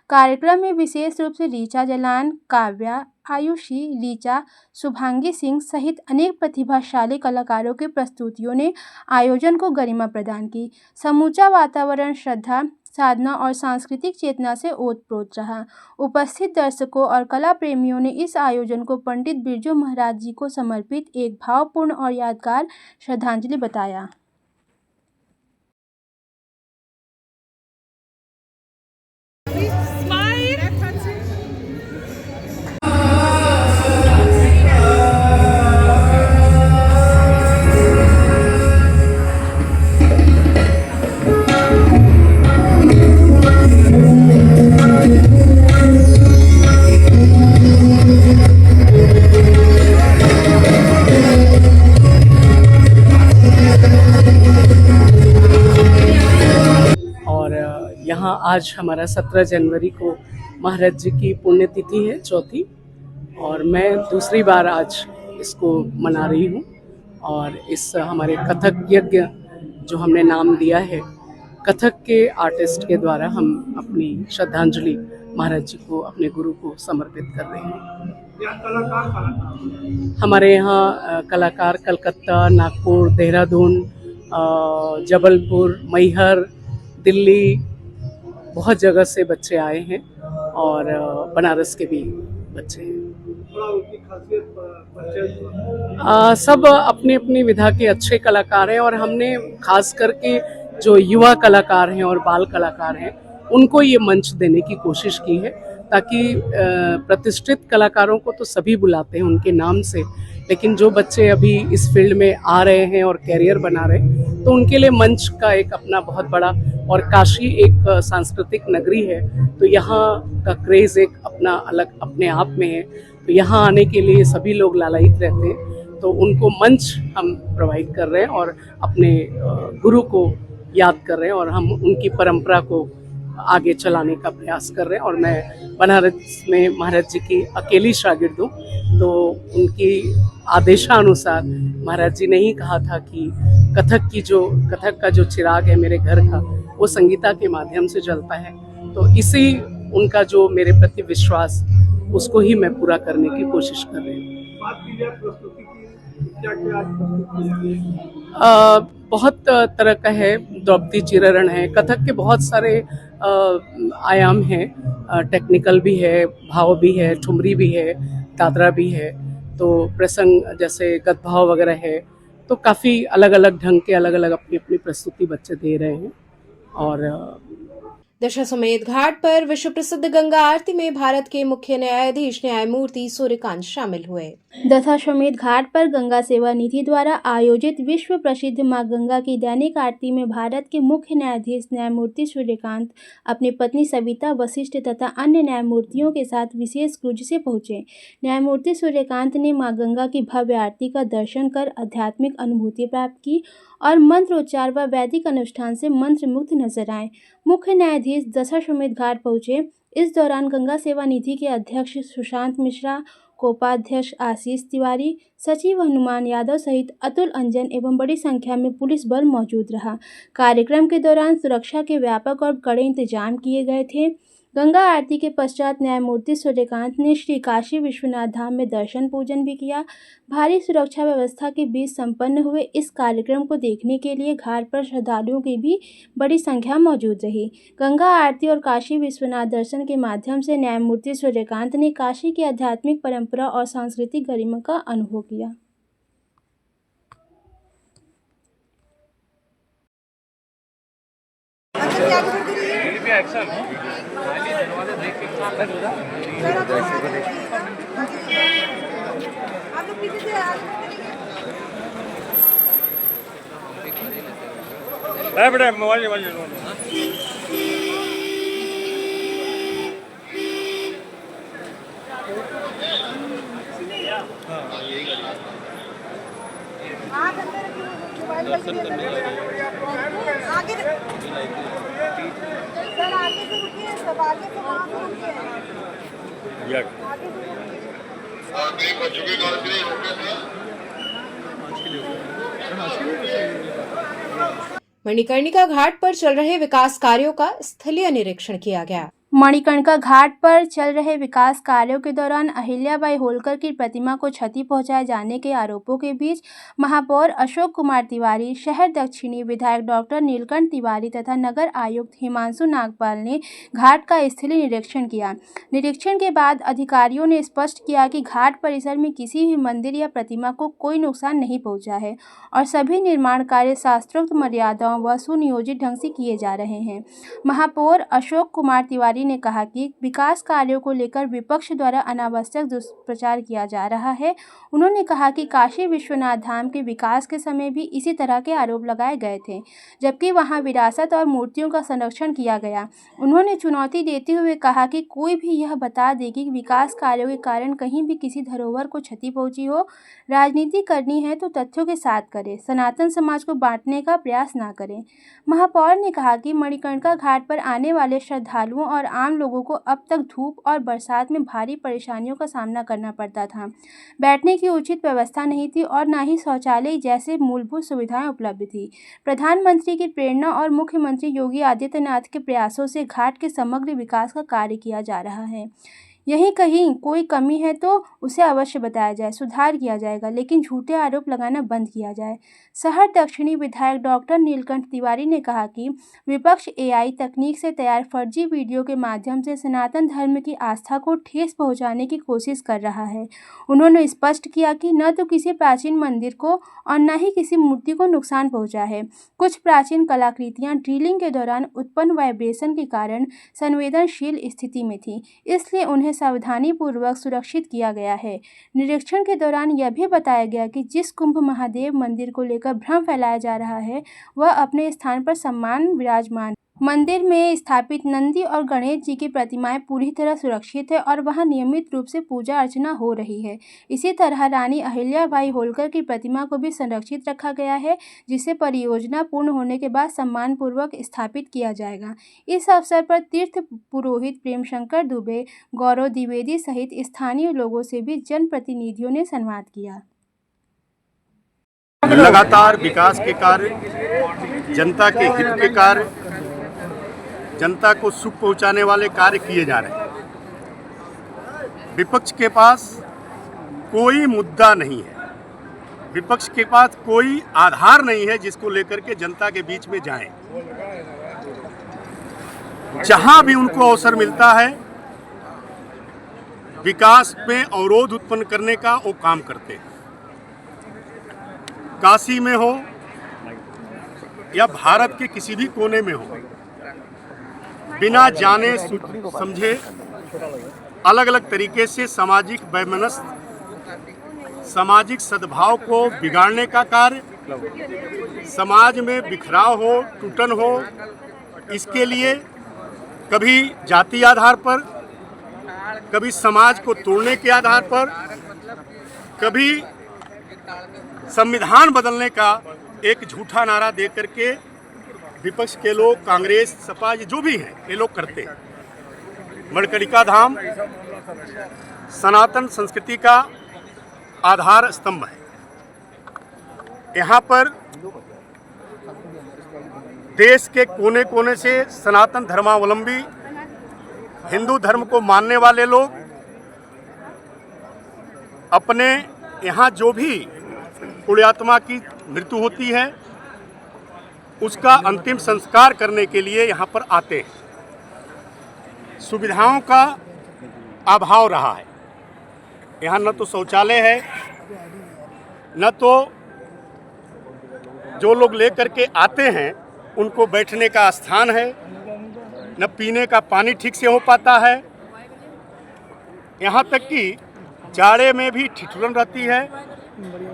कार्यक्रम में विशेष रूप से ऋचा जलान, काव्या, आयुषी, ऋचा, शुभांगी सिंह सहित अनेक प्रतिभाशाली कलाकारों की प्रस्तुतियों ने आयोजन को गरिमा प्रदान की। समूचा वातावरण श्रद्धा, साधना और सांस्कृतिक चेतना से ओतप्रोत रहा। उपस्थित दर्शकों और कला प्रेमियों ने इस आयोजन को पंडित बिरजू महाराज जी को समर्पित एक भावपूर्ण और यादगार श्रद्धांजलि बताया। यहाँ आज हमारा 17 जनवरी को महाराज जी की पुण्यतिथि है, 4थी, और मैं दूसरी बार आज इसको मना रही हूँ। और इस हमारे कथक यज्ञ जो हमने नाम दिया है, कथक के आर्टिस्ट के द्वारा हम अपनी श्रद्धांजलि महाराज जी को, अपने गुरु को समर्पित कर रहे हैं। हमारे यहाँ कलाकार कलकत्ता, नागपुर, देहरादून, जबलपुर, मैहर, दिल्ली, बहुत जगह से बच्चे आए हैं और बनारस के भी बच्चे हैं। सब अपनी अपनी विधा के अच्छे कलाकार हैं और हमने खास करके जो युवा कलाकार हैं और बाल कलाकार हैं उनको ये मंच देने की कोशिश की है, ताकि प्रतिष्ठित कलाकारों को तो सभी बुलाते हैं उनके नाम से, लेकिन जो बच्चे अभी इस फील्ड में आ रहे हैं और कैरियर बना रहे हैं तो उनके लिए मंच का एक अपना बहुत बड़ा, और काशी एक सांस्कृतिक नगरी है तो यहाँ का क्रेज़ एक अपना अलग अपने आप में है। यहाँ आने के लिए सभी लोग लालायित रहते हैं, तो उनको मंच हम प्रोवाइड कर रहे हैं और अपने गुरु को याद कर रहे हैं और हम उनकी परंपरा को आगे चलाने का प्रयास कर रहे हैं। और मैं बनारस में महाराज जी की अकेली शागिर्द हूँ, तो उनकी आदेशानुसार महाराज जी ने ही कहा था कि कथक का जो चिराग है मेरे घर का, वो संगीता के माध्यम से जलता है। तो इसी उनका जो मेरे प्रति विश्वास, उसको ही मैं पूरा करने की कोशिश कर रही हूँ। बहुत तरह का है, द्रौपदी चिरहरण है, कथक के बहुत सारे आयाम हैं, टेक्निकल भी है, भाव भी है, ठुमरी भी है, दादरा भी है, तो प्रसंग जैसे गतभाव वगैरह है, तो काफ़ी अलग अलग ढंग के अलग अलग अपनी अपनी प्रस्तुति बच्चे दे रहे हैं। और दशाश्वमेध घाट पर विश्व प्रसिद्ध गंगा आरती में भारत के मुख्य न्यायाधीश न्यायमूर्ति सूर्यकांत शामिल हुए। दशाश्वमेध घाट पर गंगा सेवा निधि द्वारा आयोजित विश्व प्रसिद्ध मां गंगा की दैनिक आरती में भारत के मुख्य न्यायाधीश न्यायमूर्ति सूर्यकांत अपनी पत्नी सविता वशिष्ठ तथा अन्य न्यायमूर्तियों के साथ विशेष क्रूज से पहुंचे। न्यायमूर्ति सूर्यकांत ने मां गंगा की भव्य आरती का दर्शन कर आध्यात्मिक अनुभूति प्राप्त की और मंत्रोच्चार व वैदिक अनुष्ठान से मंत्रमुग्ध नजर आए। मुख्य न्यायाधीश दशाश्वमेध घाट पहुंचे। इस दौरान गंगा सेवा निधि के अध्यक्ष सुशांत मिश्रा, कोषाध्यक्ष आशीष तिवारी, सचिव हनुमान यादव सहित अतुल अंजन एवं बड़ी संख्या में पुलिस बल मौजूद रहा। कार्यक्रम के दौरान सुरक्षा के व्यापक और कड़े इंतजाम किए गए थे। गंगा आरती के पश्चात न्यायमूर्ति सूर्यकांत ने श्री काशी विश्वनाथ धाम में दर्शन पूजन भी किया। भारी सुरक्षा व्यवस्था के बीच संपन्न हुए इस कार्यक्रम को देखने के लिए घाट पर श्रद्धालुओं की भी बड़ी संख्या मौजूद रही। गंगा आरती और काशी विश्वनाथ दर्शन के माध्यम से न्यायमूर्ति सूर्यकांत ने काशी की आध्यात्मिक परंपरा और सांस्कृतिक गरिमा का अनुभव किया। बेटा मोबाइल मणिकर्णिका घाट पर चल रहे विकास कार्यों का स्थलीय निरीक्षण किया गया। मणिकर्णिका घाट पर चल रहे विकास कार्यों के दौरान अहिल्याबाई होलकर की प्रतिमा को क्षति पहुंचाए जाने के आरोपों के बीच महापौर अशोक कुमार तिवारी, शहर दक्षिणी विधायक डॉक्टर नीलकंठ तिवारी तथा नगर आयुक्त हिमांशु नागपाल ने घाट का स्थलीय निरीक्षण किया। निरीक्षण के बाद अधिकारियों ने स्पष्ट किया कि घाट परिसर में किसी भी मंदिर या प्रतिमा को कोई नुकसान नहीं पहुंचा है और सभी निर्माण कार्य शास्त्रोक्त मर्यादाओं व सुनियोजित ढंग से किए जा रहे हैं। महापौर अशोक कुमार तिवारी ने कहा कि विकास कार्यों को लेकर विपक्ष द्वारा अनावश्यक दुष्प्रचार किया जा रहा है। उन्होंने कहा कि काशी विश्वनाथ धाम के विकास के समय भी इसी तरह के आरोप लगाए गए थे, जबकि वहां विरासत और मूर्तियों का संरक्षण किया गया। उन्होंने चुनौती देते हुए कहा कि कोई भी यह बता दे कि विकास कार्यों के कारण कहीं भी किसी धरोहर को क्षति पहुंची हो। राजनीति करनी है तो तथ्यों के साथ करें, सनातन समाज को बांटने का प्रयास न करें। महापौर ने कहा कि मणिकर्णिका घाट पर आने वाले श्रद्धालुओं और आम लोगों को अब तक धूप और बरसात में भारी परेशानियों का सामना करना पड़ता था। बैठने की उचित व्यवस्था नहीं थी और न ही शौचालय जैसे मूलभूत सुविधाएं उपलब्ध थी। प्रधानमंत्री की प्रेरणा और मुख्यमंत्री योगी आदित्यनाथ के प्रयासों से घाट के समग्र विकास का कार्य किया जा रहा है। यहीं कहीं कोई कमी है तो उसे अवश्य बताया जाए, सुधार किया जाएगा, लेकिन झूठे आरोप लगाना बंद किया जाए। शहर दक्षिणी विधायक डॉक्टर नीलकंठ तिवारी ने कहा कि विपक्ष एआई तकनीक से तैयार फर्जी वीडियो के माध्यम से सनातन धर्म की आस्था को ठेस पहुंचाने की कोशिश कर रहा है। उन्होंने स्पष्ट किया कि न तो किसी प्राचीन मंदिर को और न ही किसी मूर्ति को नुकसान पहुंचा है। कुछ प्राचीन कलाकृतियां ड्रिलिंग के दौरान उत्पन्न वाइब्रेशन के कारण संवेदनशील स्थिति में थी, इसलिए उन्हें सावधानीपूर्वक सुरक्षित किया गया है। निरीक्षण के दौरान यह भी बताया गया कि जिस कुंभ महादेव मंदिर को लेकर भ्रम फैलाया जा रहा है वह अपने स्थान पर सम्मान विराजमान। मंदिर में स्थापित नंदी और गणेश जी की प्रतिमाएं पूरी तरह सुरक्षित है और वहां नियमित रूप से पूजा अर्चना हो रही है। इसी तरह रानी अहिल्याबाई होलकर की प्रतिमा को भी संरक्षित रखा गया है, जिसे परियोजना पूर्ण होने के बाद सम्मानपूर्वक स्थापित किया जाएगा। इस अवसर पर तीर्थ पुरोहित प्रेमशंकर दुबे, गौरव द्विवेदी सहित स्थानीय लोगों से भी जनप्रतिनिधियों ने संवाद किया। लगातार विकास के कार्य, जनता के हित के कार्य, जनता को सुख पहुंचाने वाले कार्य किए जा रहे हैं। विपक्ष के पास कोई मुद्दा नहीं है, विपक्ष के पास कोई आधार नहीं है जिसको लेकर के जनता के बीच में जाएं। जहां भी उनको अवसर मिलता है विकास में अवरोध उत्पन्न करने का वो काम करते हैं। काशी में हो या भारत के किसी भी कोने में हो, बिना जाने समझे अलग अलग तरीके से सामाजिक वैमनस्य, सामाजिक सद्भाव को बिगाड़ने का कार्य, समाज में बिखराव हो, टूटन हो, इसके लिए कभी जाति आधार पर, कभी समाज को तोड़ने के आधार पर, कभी संविधान बदलने का एक झूठा नारा दे करके विपक्ष के लोग, कांग्रेस, सपा, जो भी हैं, ये लोग करते हैं। मणिकर्णिका धाम सनातन संस्कृति का आधार स्तंभ है। यहाँ पर देश के कोने कोने से सनातन धर्मावलंबी, हिंदू धर्म को मानने वाले लोग अपने यहाँ जो भी पुण्यात्मा की मृत्यु होती है उसका अंतिम संस्कार करने के लिए यहाँ पर आते हैं। सुविधाओं का अभाव रहा है। यहाँ न तो शौचालय है, न तो जो लोग लेकर के आते हैं उनको बैठने का स्थान है, न पीने का पानी ठीक से हो पाता है। यहाँ तक कि जाड़े में भी ठिठुरन रहती है,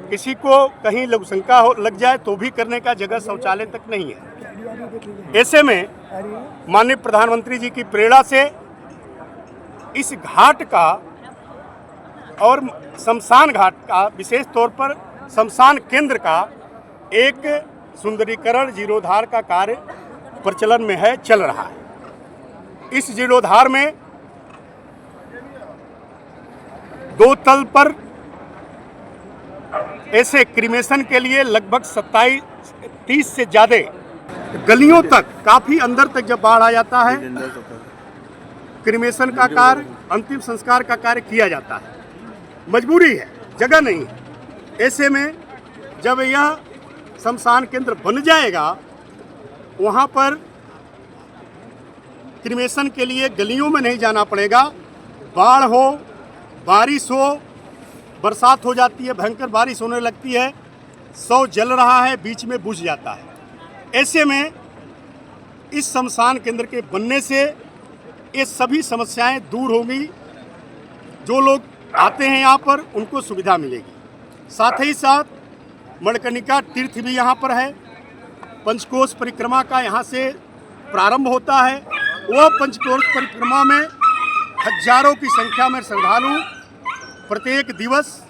किसी को कहीं लघुशंका लग जाए तो भी करने का जगह शौचालय तक नहीं है। ऐसे में माननीय प्रधानमंत्री जी की प्रेरणा से इस घाट का और शमशान घाट का, विशेष तौर पर शमशान केंद्र का एक सुंदरीकरण, जीर्णोद्धार का कार्य प्रचलन में है, चल रहा है। इस जीर्णोद्धार में 2 तल पर ऐसे क्रीमेशन के लिए लगभग 27-30 से ज़्यादा गलियों तक, काफ़ी अंदर तक जब बाढ़ आ जाता है, क्रीमेशन का कार्य, अंतिम संस्कार का कार्य किया जाता है। मजबूरी है, जगह नहीं है। ऐसे में जब यह शमशान केंद्र बन जाएगा, वहाँ पर क्रीमेशन के लिए गलियों में नहीं जाना पड़ेगा। बाढ़ हो, बारिश हो, बरसात हो जाती है, भयंकर बारिश होने लगती है, शव जल रहा है, बीच में बुझ जाता है। ऐसे में इस शमशान केंद्र के बनने से ये सभी समस्याएं दूर होंगी। जो लोग आते हैं यहाँ पर उनको सुविधा मिलेगी। साथ ही साथ मणिकर्णिका तीर्थ भी यहाँ पर है। पंचकोश परिक्रमा का यहाँ से प्रारंभ होता है। वह पंचकोश परिक्रमा में हजारों की संख्या में श्रद्धालु प्रत्येक दिवस,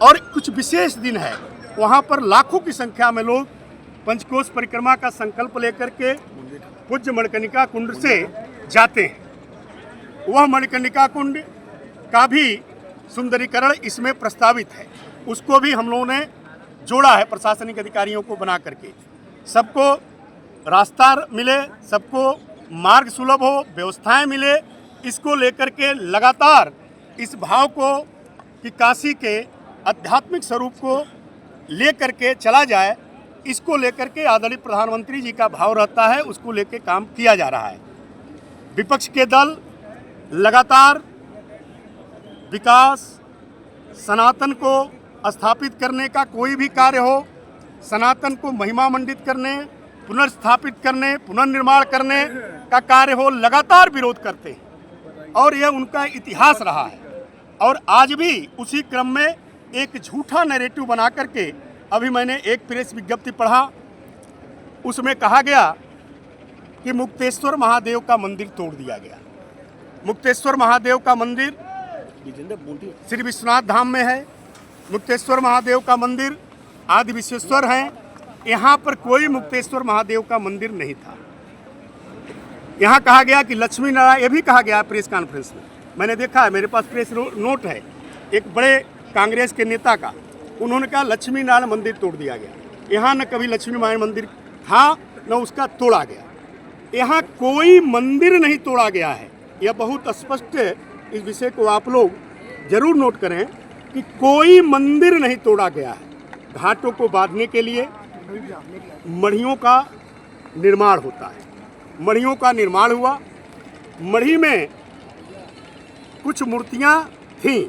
और कुछ विशेष दिन है वहाँ पर लाखों की संख्या में लोग पंचकोश परिक्रमा का संकल्प लेकर के पूज्य मणिकर्णिका कुंड से जाते हैं। वह मणिकर्णिका कुंड का भी सुंदरीकरण इसमें प्रस्तावित है, उसको भी हम लोगों ने जोड़ा है प्रशासनिक अधिकारियों को बना करके। सबको रास्ता मिले, सबको मार्ग सुलभ हो, व्यवस्थाएं मिले, इसको लेकर के लगातार इस भाव को कि काशी के आध्यात्मिक स्वरूप को लेकर के चला जाए, इसको लेकर के आदरणीय प्रधानमंत्री जी का भाव रहता है, उसको लेकर काम किया जा रहा है। विपक्ष के दल लगातार विकास, सनातन को स्थापित करने का कोई भी कार्य हो, सनातन को महिमा मंडित करने, पुनर्स्थापित करने, पुनर्निर्माण करने का कार्य हो, लगातार विरोध करते हैं और यह उनका इतिहास रहा है। और आज भी उसी क्रम में एक झूठा नैरेटिव बना करके, अभी मैंने एक प्रेस विज्ञप्ति पढ़ा, उसमें कहा गया कि मुक्तेश्वर महादेव का मंदिर तोड़ दिया गया। मुक्तेश्वर महादेव का मंदिर श्री विश्वनाथ धाम में है। मुक्तेश्वर महादेव का मंदिर आदि विश्वेश्वर है। यहाँ पर कोई मुक्तेश्वर महादेव का मंदिर नहीं था। यहाँ कहा गया कि लक्ष्मी नारायण, ये भी कहा गया प्रेस कॉन्फ्रेंस में, मैंने देखा है, मेरे पास प्रेस नोट है एक बड़े कांग्रेस के नेता का। उन्होंने कहा लक्ष्मी नारायण मंदिर तोड़ दिया गया। यहाँ न कभी लक्ष्मी नारायण मंदिर था न उसका तोड़ा गया। यहाँ कोई मंदिर नहीं तोड़ा गया है। यह बहुत स्पष्ट है, इस विषय को आप लोग जरूर नोट करें कि कोई मंदिर नहीं तोड़ा गया है। घाटों को बांधने के लिए मढ़ियों का निर्माण होता है। मढ़ियों का निर्माण हुआ। मढ़ी में कुछ मूर्तियां थीं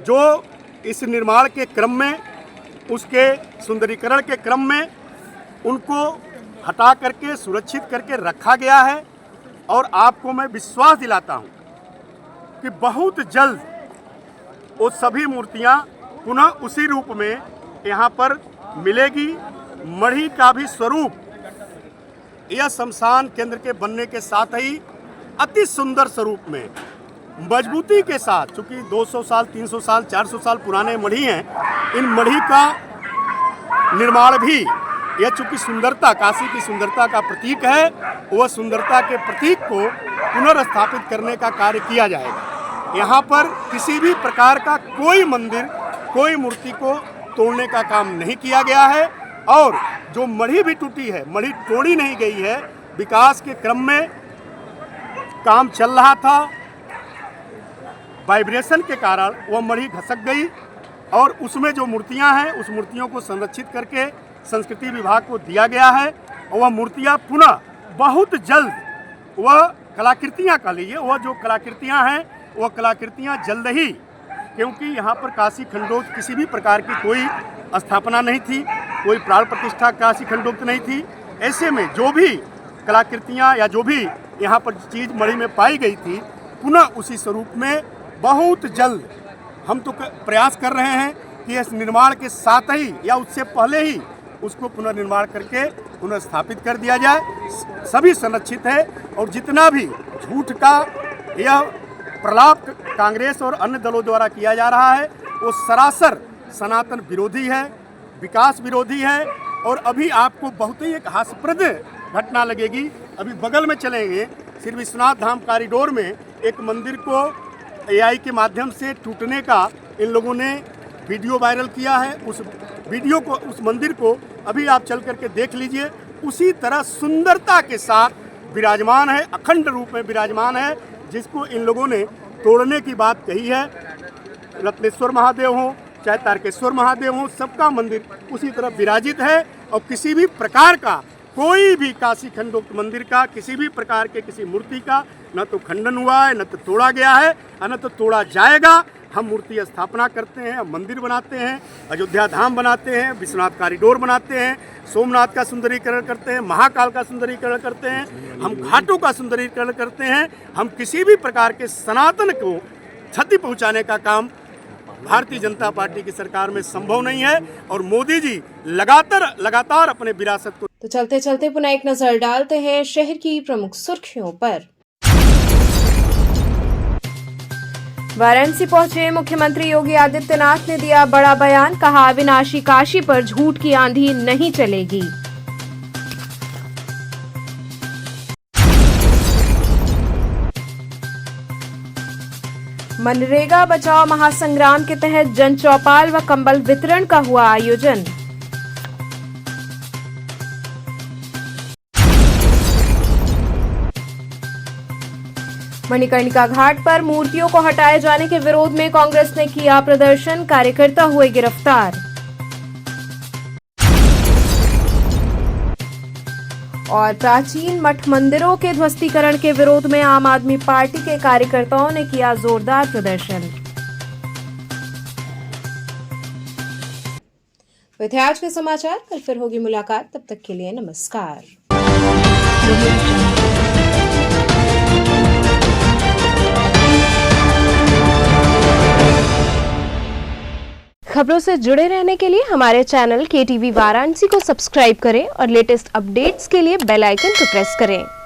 जो इस निर्माण के क्रम में, उसके सुंदरीकरण के क्रम में उनको हटा करके सुरक्षित करके रखा गया है। और आपको मैं विश्वास दिलाता हूं कि बहुत जल्द वो सभी मूर्तियां पुनः उसी रूप में यहाँ पर मिलेगी। मढ़ी का भी स्वरूप यह शमशान केंद्र के बनने के साथ ही अति सुंदर स्वरूप में मजबूती के साथ, चूँकि 200 साल 300 साल 400 साल पुराने मढ़ी हैं, इन मढ़ी का निर्माण भी, यह चूँकि सुंदरता, काशी की सुंदरता का प्रतीक है, वह सुंदरता के प्रतीक को पुनर्स्थापित करने का कार्य किया जाएगा। यहाँ पर किसी भी प्रकार का कोई मंदिर, कोई मूर्ति को तोड़ने का काम नहीं किया गया है। और जो मढ़ी भी टूटी है, मढ़ी तोड़ी नहीं गई है। विकास के क्रम में काम चल रहा था, वाइब्रेशन के कारण वह मढ़ी घसक गई और उसमें जो मूर्तियां हैं उस मूर्तियों को संरक्षित करके संस्कृति विभाग को दिया गया है। और वह मूर्तियां पुनः बहुत जल्द, वह कलाकृतियां कह लीजिए, वह जो कलाकृतियां हैं वह कलाकृतियां जल्द ही, क्योंकि यहाँ पर काशी खंडोक्त किसी भी प्रकार की कोई स्थापना नहीं थी, कोई प्राण प्रतिष्ठा काशी खंडोक्त नहीं थी। ऐसे में जो भी कलाकृतियाँ या जो भी यहाँ पर चीज़ मढ़ी में पाई गई थी, पुनः उसी स्वरूप में बहुत जल्द हम तो प्रयास कर रहे हैं कि इस निर्माण के साथ ही या उससे पहले ही उसको पुनर्निर्माण करके पुनर्स्थापित कर दिया जाए। सभी संरक्षित है। और जितना भी झूठ का यह प्रलाप कांग्रेस और अन्य दलों द्वारा किया जा रहा है, वो सरासर सनातन विरोधी है, विकास विरोधी है। और अभी आपको बहुत ही एक हास्यप्रद घटना लगेगी। अभी बगल में चलेंगे, श्री विश्वनाथ धाम कॉरिडोर में एक मंदिर को AI के माध्यम से टूटने का इन लोगों ने वीडियो वायरल किया है। उस वीडियो को, उस मंदिर को अभी आप चल करके देख लीजिए। उसी तरह सुंदरता के साथ विराजमान है, अखंड रूप में विराजमान है, जिसको इन लोगों ने तोड़ने की बात कही है। रत्नेश्वर महादेव हो चाहे तारकेश्वर महादेव हो, सबका मंदिर उसी तरह विराजित है। और किसी भी प्रकार का, कोई भी काशी खंडोक्त मंदिर का किसी भी प्रकार के किसी मूर्ति का न तो खंडन हुआ है, न तो तोड़ा गया है, न तो तोड़ा जाएगा। हम मूर्ति स्थापना करते हैं, हम मंदिर बनाते हैं, अयोध्या धाम बनाते हैं, विश्वनाथ कॉरिडोर बनाते हैं, सोमनाथ का सुंदरीकरण करते हैं, महाकाल का सुंदरीकरण करते हैं, हम घाटों का सुंदरीकरण करते हैं। हम किसी भी प्रकार के सनातन को क्षति पहुंचाने का काम भारतीय जनता पार्टी की सरकार में संभव नहीं है। और मोदी जी लगातार अपने विरासत को। तो चलते चलते पुनः एक नजर डालते हैं शहर की प्रमुख सुर्खियों पर। वाराणसी पहुंचे मुख्यमंत्री योगी आदित्यनाथ ने दिया बड़ा बयान, कहा अविनाशी काशी पर झूठ की आंधी नहीं चलेगी। मनरेगा बचाओ महासंग्राम के तहत जन चौपाल व कंबल वितरण का हुआ आयोजन। मणिकर्णिका घाट पर मूर्तियों को हटाए जाने के विरोध में कांग्रेस ने किया प्रदर्शन, कार्यकर्ता हुए गिरफ्तार। और प्राचीन मठ मंदिरों के ध्वस्तीकरण के विरोध में आम आदमी पार्टी के कार्यकर्ताओं ने किया जोरदार प्रदर्शन। वे थे आज के समाचार। कल फिर होगी मुलाकात, तब तक के लिए नमस्कार। खबरों से जुड़े रहने के लिए हमारे चैनल KTV वाराणसी को सब्सक्राइब करें और लेटेस्ट अपडेट्स के लिए बेल आइकन को प्रेस करें।